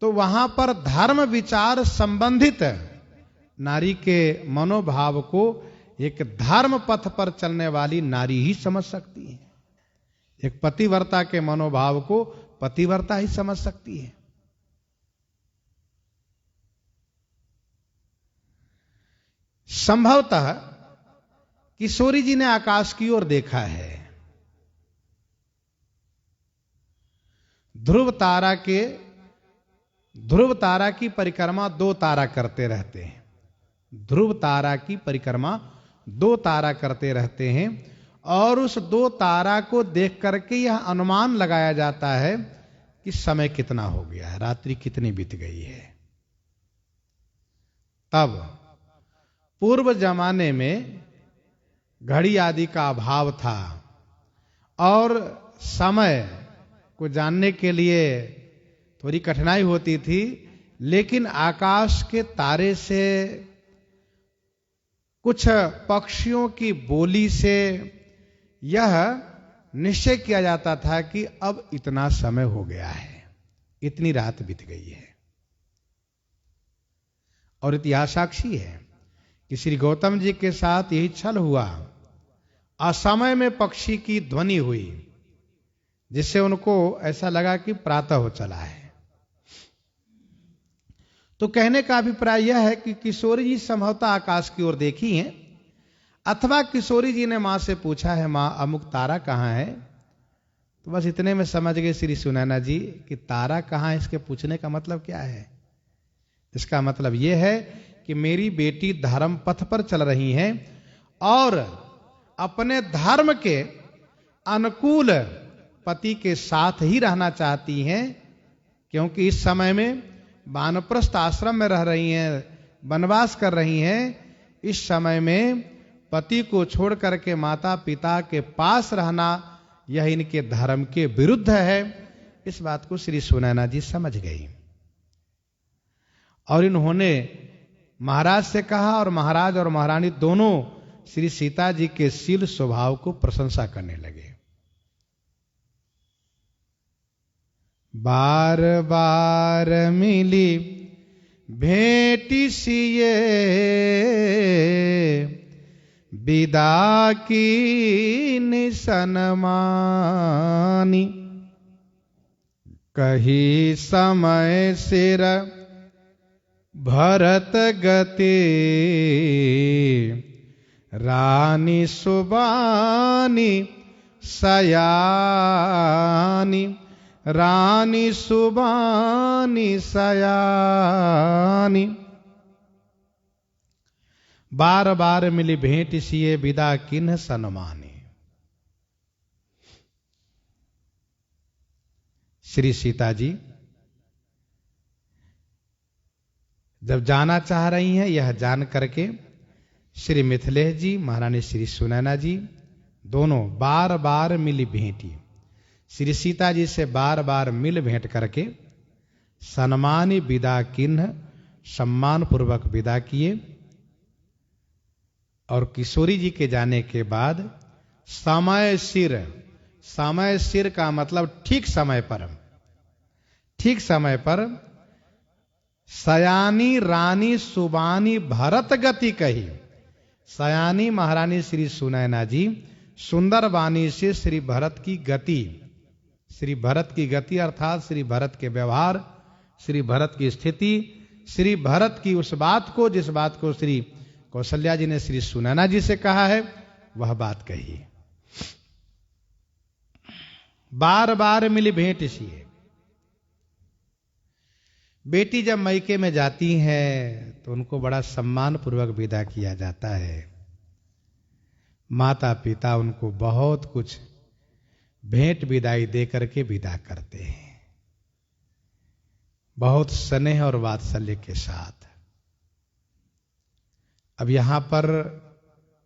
तो वहां पर धर्म विचार संबंधित नारी के मनोभाव को एक धर्म पथ पर चलने वाली नारी ही समझ सकती है। एक पतिव्रता के मनोभाव को पतिव्रता ही समझ सकती है। संभवतः किशोरी जी ने आकाश की ओर देखा है। ध्रुव तारा की परिक्रमा 2 तारा करते रहते हैं। ध्रुव तारा की परिक्रमा 2 तारा करते रहते हैं और उस 2 तारा को देख करके यह अनुमान लगाया जाता है कि समय कितना हो गया है, रात्रि कितनी बीत गई है। तब पूर्व जमाने में घड़ी आदि का अभाव था और समय को जानने के लिए थोड़ी कठिनाई होती थी, लेकिन आकाश के तारे से, कुछ पक्षियों की बोली से यह निश्चय किया जाता था कि अब इतना समय हो गया है, इतनी रात बीत गई है। और इतिहास साक्षी है कि श्री गौतम जी के साथ यही छल हुआ। असमय में पक्षी की ध्वनि हुई जिससे उनको ऐसा लगा कि प्रातः हो चला है। तो कहने का अभिप्राय यह है कि किशोरी जी संभवतः आकाश की ओर देखी हैं, अथवा किशोरी जी ने मां से पूछा है, मां अमुक तारा कहां है। तो बस इतने में समझ गए श्री सुनैना जी कि तारा कहां है, इसके पूछने का मतलब क्या है। इसका मतलब यह है कि मेरी बेटी धर्म पथ पर चल रही हैं और अपने धर्म के अनुकूल पति के साथ ही रहना चाहती हैं, क्योंकि इस समय में वानप्रस्थ आश्रम में रह रही हैं, वनवास कर रही हैं। इस समय में पति को छोड़ करके माता पिता के पास रहना यह इनके धर्म के विरुद्ध है। इस बात को श्री सुनैना जी समझ गई और इन्होंने महाराज से कहा और महाराज और महारानी दोनों श्री सीता जी के शील स्वभाव को प्रशंसा करने लगे। बार बार मिली भेंटी सिए विदा की निसनमानी, कही समय सिर भरत गति रानी सुबानी सयानी, रानी सुबानी सयानी। बार बार मिली भेंट सिए विदा किन्ह सनमानी। श्री सीता जी जब जाना चाह रही हैं, यह जान करके श्री मिथिलेश जी, महारानी श्री सुनैना जी दोनों बार बार मिली भेंटी। श्री सीता जी से बार बार मिल भेंट करके सन्मानी विदा किन्ह, सम्मान पूर्वक विदा किए। और किशोरी जी के जाने के बाद समय सिर, समय सिर का मतलब ठीक समय पर, ठीक समय पर सयानी रानी सुबानी भरत गति कही। सयानी महारानी श्री सुनैना जी सुंदर वाणी से श्री भरत की गति, श्री भरत की गति अर्थात श्री भरत के व्यवहार, श्री भरत की स्थिति, श्री भरत की उस बात को जिस बात को श्री कौशल्या जी ने श्री सुनैना जी से कहा है, वह बात कही। बार बार मिली भेंट सिए। बेटी जब मैके में जाती हैं तो उनको बड़ा सम्मान पूर्वक विदा किया जाता है। माता पिता उनको बहुत कुछ भेंट विदाई दे करके विदा करते हैं, बहुत स्नेह और वात्सल्य के साथ। अब यहां पर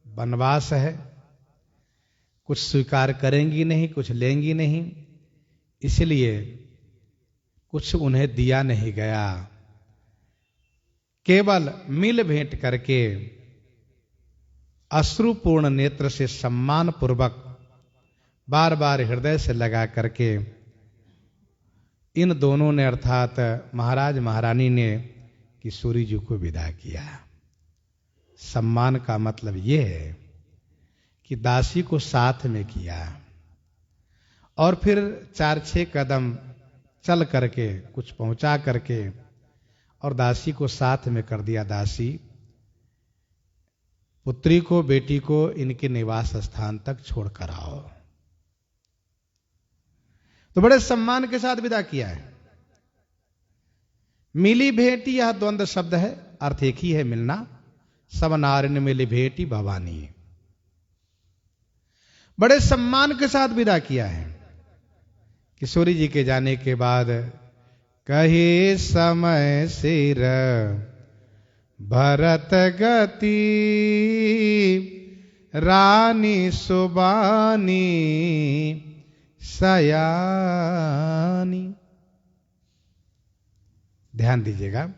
वनवास है, कुछ स्वीकार करेंगी नहीं, कुछ लेंगी नहीं, इसलिए कुछ उन्हें दिया नहीं गया। केवल मिल भेंट करके अश्रुपूर्ण नेत्र से सम्मान पूर्वक बार बार हृदय से लगा करके इन दोनों ने अर्थात महाराज महारानी ने किशोरी जी को विदा किया। सम्मान का मतलब यह है कि दासी को साथ में किया और फिर 4-6 कदम चल करके कुछ पहुंचा करके और दासी को साथ में कर दिया। दासी पुत्री को बेटी को इनके निवास स्थान तक छोड़कर आओ। तो बड़े सम्मान के साथ विदा किया है। मिली भेटी यह द्वंद्व शब्द है, अर्थ एक ही है, मिलना। सब नारिन मिली भेटी भवानी, बड़े सम्मान के साथ विदा किया है। किशोरी जी के जाने के बाद कहे समय सिर भरत गति, रानी सुबानी सयानी। ध्यान दीजिएगा,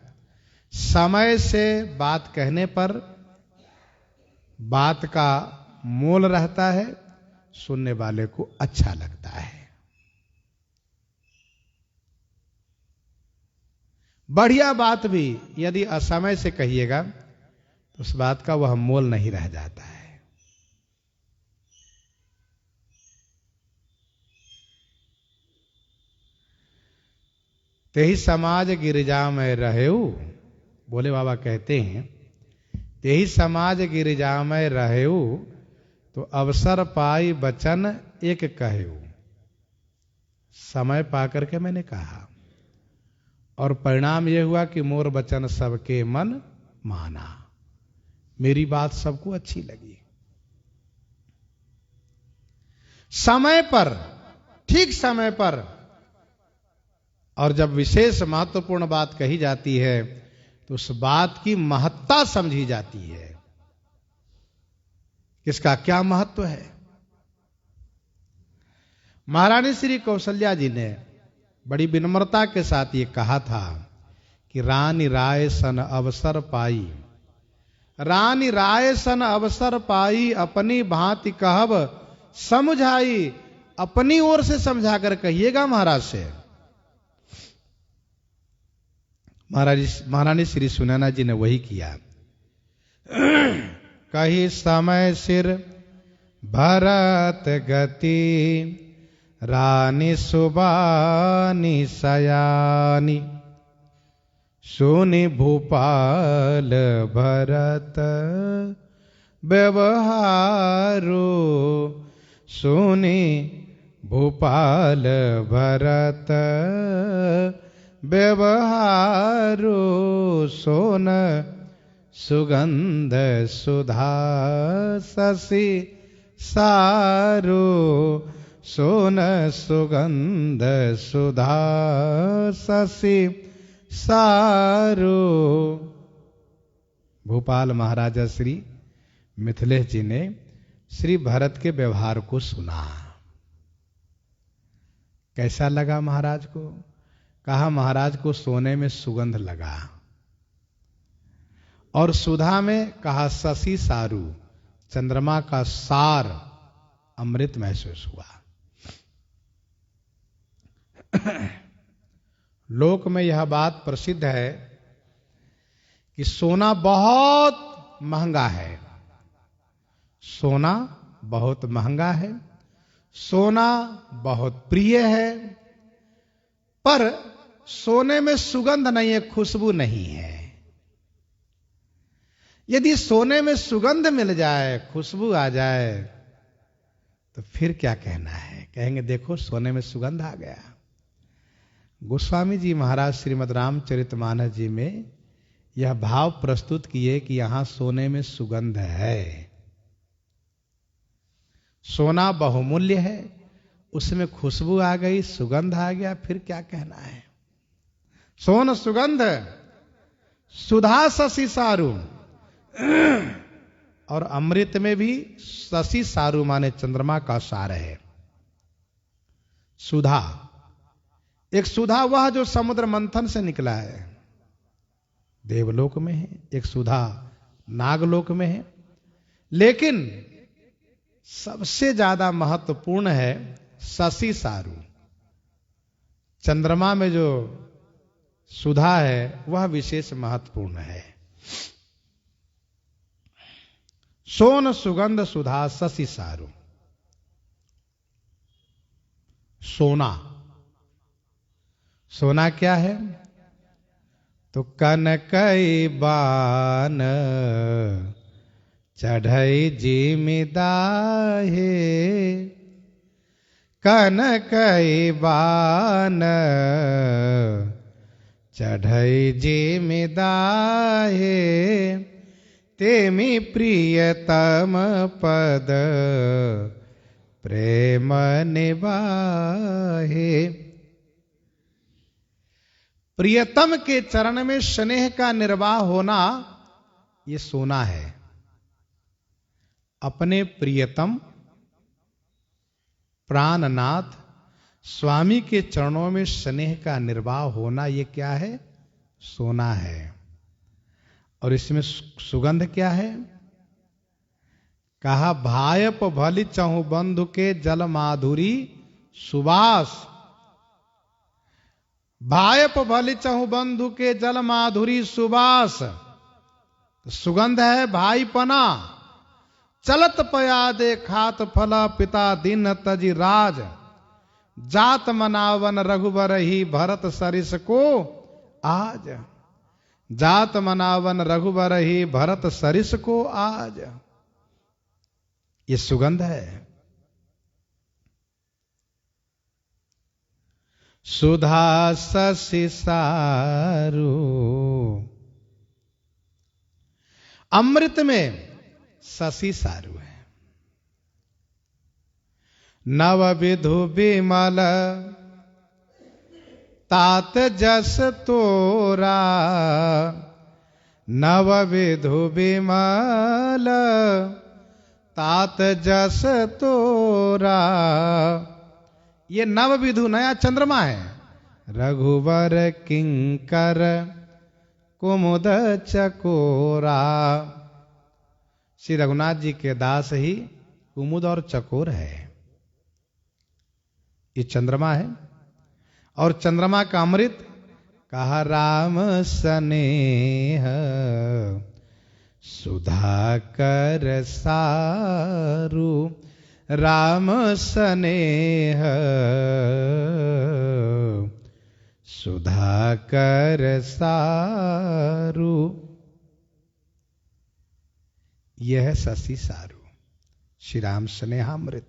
समय से बात कहने पर बात का मोल रहता है, सुनने वाले को अच्छा लगता है। बढ़िया बात भी यदि असमय से कहिएगा तो उस बात का वह मोल नहीं रह जाता है। तेही समाज गिरिजा में रहेऊ, बोले बाबा कहते हैं, तेही समाज गिरिजा में रहेऊ, तो अवसर पाई बचन एक कहेऊ। समय पाकर के मैंने कहा और परिणाम यह हुआ कि मोर बचन सबके मन माना, मेरी बात सबको अच्छी लगी। समय पर, ठीक समय पर, और जब विशेष महत्वपूर्ण बात कही जाती है तो उस बात की महत्ता समझी जाती है, इसका क्या महत्व है। महारानी श्री कौशल्या जी ने बड़ी विनम्रता के साथ ये कहा था कि रानी राय सन अवसर पाई, रानी राय सन अवसर पाई, अपनी भांति कहब समझाई। अपनी ओर से समझाकर कहिएगा महाराज से। महारानी श्री सुनैना जी ने वही किया। कही समय सिर भरत गति, रानी सुबानी सयानी। सुनि भूपाल भरत व्यवहारो, सुनि भूपाल भरत व्यवहारो। सोन सुगंध सुधा शशि सारो, सोन सुगंध सुधा शशि सारो। भोपाल महाराजा श्री मिथिलेश जी ने श्री भरत के व्यवहार को सुना। कैसा लगा महाराज को? कहा महाराज को सोने में सुगंध लगा, और सुधा में कहा शशि सारू, चंद्रमा का सार अमृत महसूस हुआ। लोक में यह बात प्रसिद्ध है कि सोना बहुत महंगा है, सोना बहुत महंगा है, सोना बहुत प्रिय है, पर सोने में सुगंध नहीं है, खुशबू नहीं है। यदि सोने में सुगंध मिल जाए, खुशबू आ जाए, तो फिर क्या कहना है? कहेंगे देखो सोने में सुगंध आ गया। गोस्वामी जी महाराज श्रीमद् रामचरितमानस जी में यह भाव प्रस्तुत किए कि यहां सोने में सुगंध है। सोना बहुमूल्य है, उसमें खुशबू आ गई, सुगंध आ गया, फिर क्या कहना है? सोन सुगंध सुधा शशि सारू, और अमृत में भी शशि सारू माने चंद्रमा का सार है। सुधा, एक सुधा वह जो समुद्र मंथन से निकला है, देवलोक में है, एक सुधा नागलोक में है, लेकिन सबसे ज्यादा महत्वपूर्ण है शशि सारू। चंद्रमा में जो सुधा है वह विशेष महत्वपूर्ण है। सोन सुगंध सुधा शशि सारू। सोना, सोना क्या है? तो कनकई बान चढ़ई जिमिदाहे कनकई बान, चढ़ई जिमिदाहे तेमि प्रियतम पद प्रेम निवाहे। प्रियतम के चरण में स्नेह का निर्वाह होना ये सोना है। अपने प्रियतम प्राणनाथ स्वामी के चरणों में स्नेह का निर्वाह होना ये क्या है? सोना है। और इसमें सुगंध क्या है? कहा भायप भली चहु बंधु के जल माधुरी सुबास। भायप भली चहु बंधु के जल माधुरी सुबास। सुगंध है भाईपना। चलत पया दे खात फला पिता दिन तजी राज। जात मनावन रघुबर ही भरत सरिस को आज। जात मनावन रघुबर ही भरत सरिस को आज। ये सुगंध है। सुधा ससी सारू। अमृत में शशि सारू है। नव विधु विमल तात जस तोरा। नव विधु विमल तात जस तोरा। ये नव विधु नया चंद्रमा है। रघुवर किंकर कुमुद चकोरा। श्री रघुनाथ जी के दास ही कुमुद और चकोर है। ये चंद्रमा है। और चंद्रमा का अमृत कहा राम स्नेह सुधा कर सारू। राम स्नेह सुधा कर सारू। यह शशि सारू श्री राम स्नेहामृत।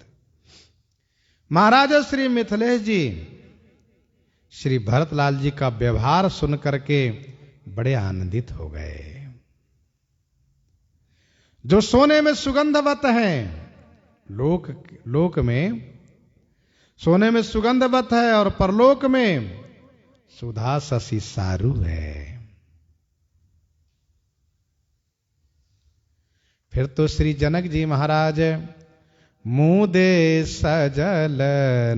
महाराज श्री मिथिलेश जी श्री भरतलाल जी का व्यवहार सुन करके बड़े आनंदित हो गए। जो सोने में सुगंधवत हैं, लोक में सोने में सुगंधवत है और परलोक में सुधा शशि सारू है। फिर तो श्री जनक जी महाराज मुदे सजल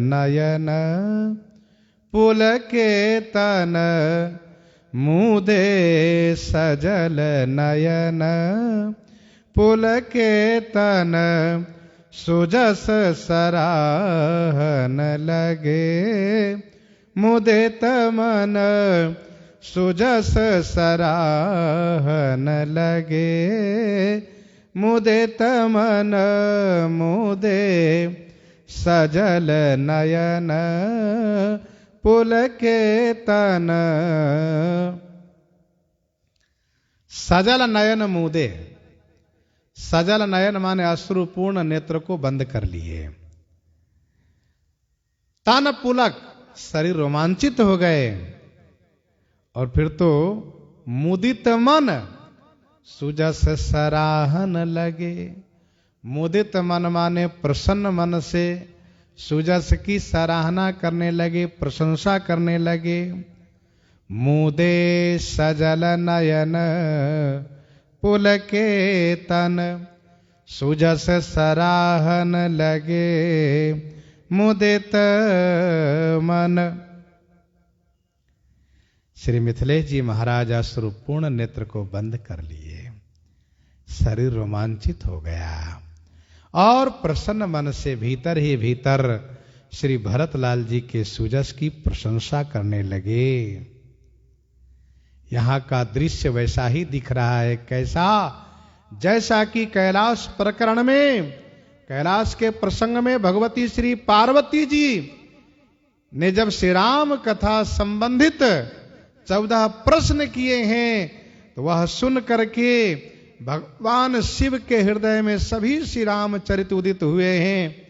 नयन पुलकेतन। मुदे सजल नयन पुलकेतन। सुजस सराहन लगे मुदित मन। सुजस सराहन लगे मुदित मन। मुदे सजल नयन पुलकेतन। सजल नयन मुदे। सजल नयन माने अश्रुपूर्ण नेत्र को बंद कर लिए। तन पुलक शरीर रोमांचित हो गए। और फिर तो मुदित मन सुजस सराहन लगे। मुदित मन माने प्रसन्न मन से सुजस की सराहना करने लगे, प्रशंसा करने लगे। मुदे सजल नयन पुलकेतन। सुजस सराहन लगे मुदित मन। श्री मिथिलेश जी महाराज अश्रुपूर्ण नेत्र को बंद कर लिए। शरीर रोमांचित हो गया और प्रसन्न मन से भीतर ही भीतर श्री भरतलाल जी के सुजस की प्रशंसा करने लगे। यहां का दृश्य वैसा ही दिख रहा है। कैसा? जैसा कि कैलाश प्रकरण में, कैलाश के प्रसंग में भगवती श्री पार्वती जी ने जब श्री राम कथा संबंधित 14 प्रश्न किए हैं, तो वह सुन करके भगवान शिव के हृदय में सभी श्री रामचरित उदित हुए हैं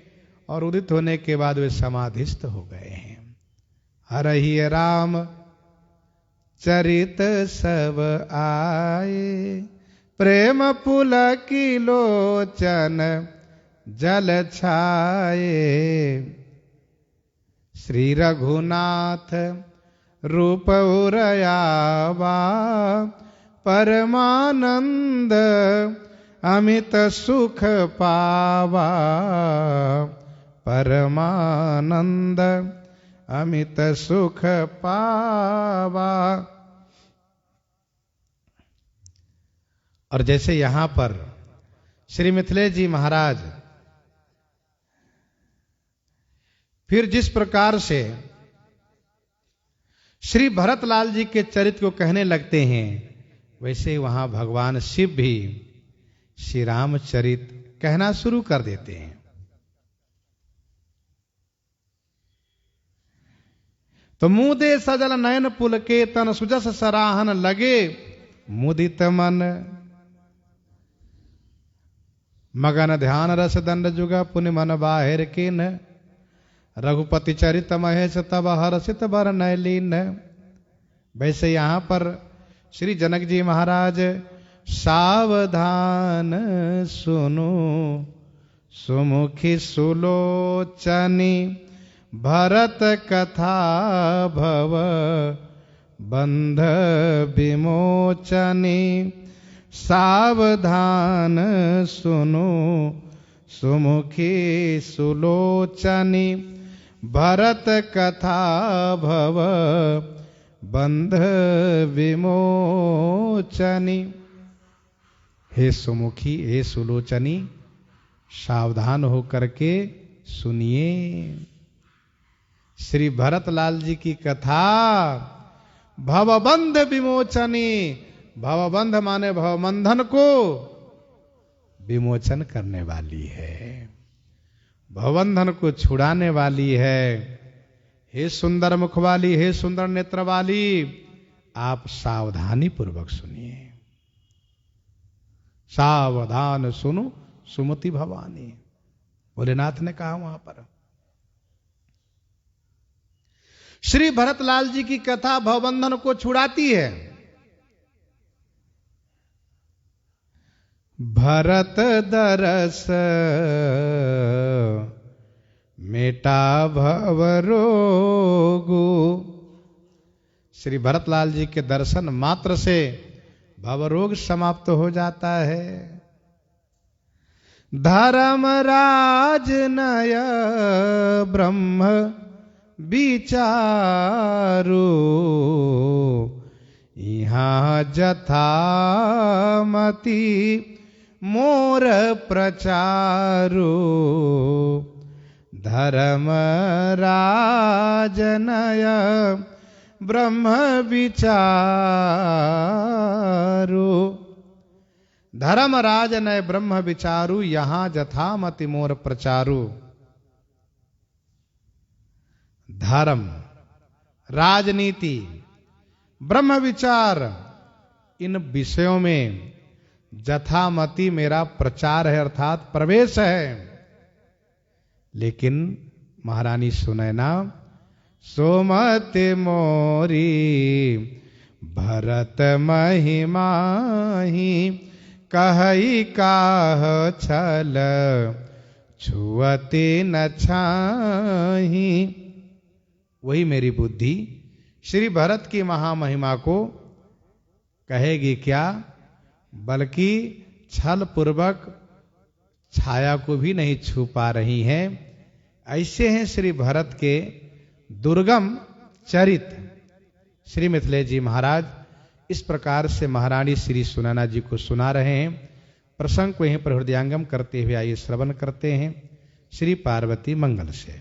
और उदित होने के बाद वे समाधिस्थ हो गए हैं। हरहि राम चरित सब आए, प्रेम पुलकी लोचन जल छाए। श्री रघुनाथ रूप उरयावा, परमानंद अमित सुख पावा। परमानंद अमित सुख पावा। और जैसे यहां पर श्री मिथिलेश जी महाराज फिर जिस प्रकार से श्री भरतलाल जी के चरित्र को कहने लगते हैं, वैसे वहां भगवान शिव भी श्री रामचरित कहना शुरू कर देते हैं। तो मुदे सजल नयन पुलके, तन सुजस सराहन लगे मुदित मन। मगन ध्यान रस दंड जुगा, पुनि मन बाहिर किन। रघुपति चरित महेश तब हर्षित बर नैलीन। वैसे यहां पर श्री जनक जी महाराज सावधान सुनो सुमुखी सुलोचनी, भरत कथा भव बंध विमोचनी। सावधान सुनो सुमुखी सुलोचनी, भरत कथा भव बंध विमोचनी। हे सुमुखी, हे सुलोचनी, सावधान होकर के सुनिए। श्री भरतलाल जी की कथा भवबंध विमोचनी। भवबंध माने भवबंधन को विमोचन करने वाली है, भवबंधन को छुड़ाने वाली है। हे सुंदर मुख वाली, हे सुंदर नेत्र वाली, आप सावधानी पूर्वक सुनिए। सावधान सुनो सुमति भवानी, भोलेनाथ ने कहा वहां पर। श्री भरतलाल जी की कथा भवबंधन को छुड़ाती है। भरत दरस मेटा भव रोगु। श्री भरतलाल जी के दर्शन मात्र से भवरोग समाप्त हो जाता है। धर्मराज नय ब्रह्म विचारु, यहाँ जथामति मोर प्रचारु। धर्मराज नय ब्रह्म विचारु। धर्मराज नय ब्रह्म विचारु, यहाँ जथामति मोर प्रचारु। धर्म, राजनीति, ब्रह्म विचार, इन विषयों में जथामति मेरा प्रचार है, अर्थात प्रवेश है। लेकिन महारानी सुनैना, सोमति मोरी भरत महिमाही, कहई काह छल छुअते न छाही। वही मेरी बुद्धि श्री भरत की महामहिमा को कहेगी क्या, बल्कि छल पूर्वक छाया को भी नहीं छू पा रही हैं। ऐसे हैं श्री भरत के दुर्गम चरित श्री मिथिलेश जी महाराज। इस प्रकार से महारानी श्री सुनैना जी को सुना रहे हैं। प्रसंग को यहीं पर हृदयांगम करते हुए आइए श्रवण करते हैं। श्री पार्वती मंगल से।